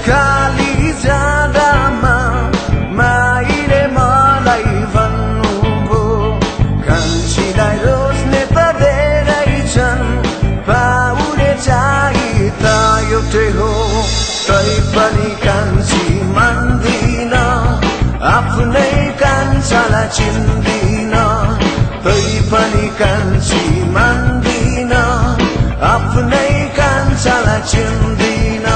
खाली जाँदामा माइले मलाई भन्नुभयो कान्छीलाई रोज्ने त धेरै छन् पाउने चाहिँ त एउटै हो तै पनि कान्छी मान्दिन आफ्नै कान्छालाई चिन्दिन तै पनि कान्छी मान्दिन आफ्नै कान्छालाई चिन्दिन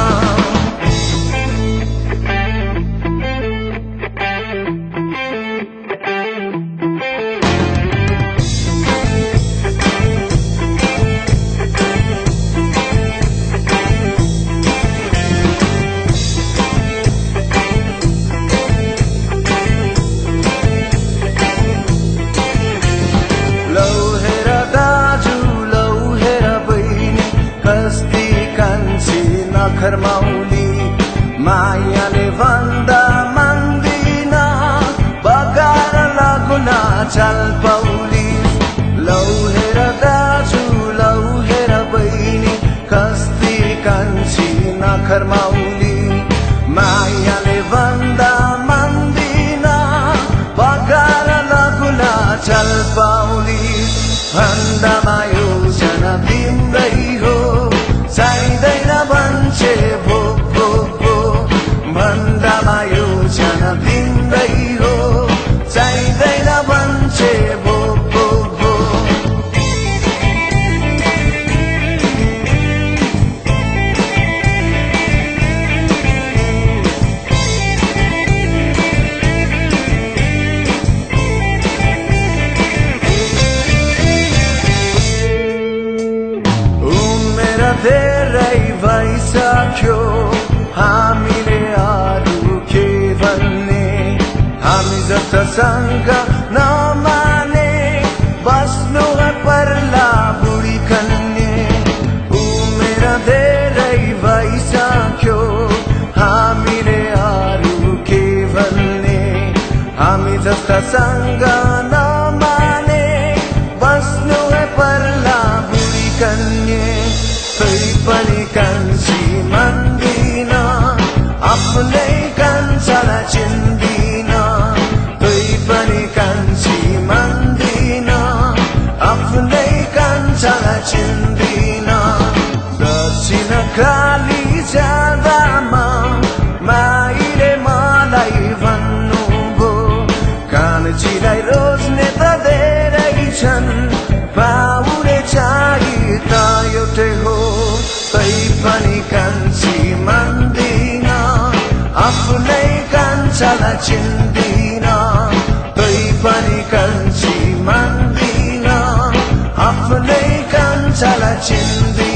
खरमाउली मायाले भन्दा मान्दिन बगार लागुना चाल पाउली लौ हेर दाजु लौ हेर बहिनी कस्ती कान्छी नखरमाउली मायाले भन्दा मान्दिन बगार लागुना चाल पाउली भन्दामा योजना तिम्रै हो चाहिँदैन भन्छे भो भो भो भन्दामा योजना तिम्रै हो चाहिँदैन भन्छे भो भो भो धेरै भइसक्यो हामीले अरू के भन्ने हामी जस्तासँग नमाने बस्नु पर्ला बुढी कन्ने उमेर धेरै भइसक्यो हामीले अरू के भन्ने हामी जस्तासँग नमाने बस्नु पर्ला बुढी कन्ने तै पनि कान्छी मान्दिन आफ्नै कान्छालाई चिन्दिन तै पनि कान्छी मान्दिन आफ्नै कान्छालाई चिन्दिन दक्षिण खाली जाँदामा माइले मलाई भन्नुभयो कान्छीलाई रोज्ने त धेरै छन् पाउने चाहिँ त एउटै हो तै पनि कान्छी मान्दिन आफ्नै कान्छालाई चिन्दिन तै पनि कान्छी मान्दिन आफ्नै कान्छालाई चिन्दिन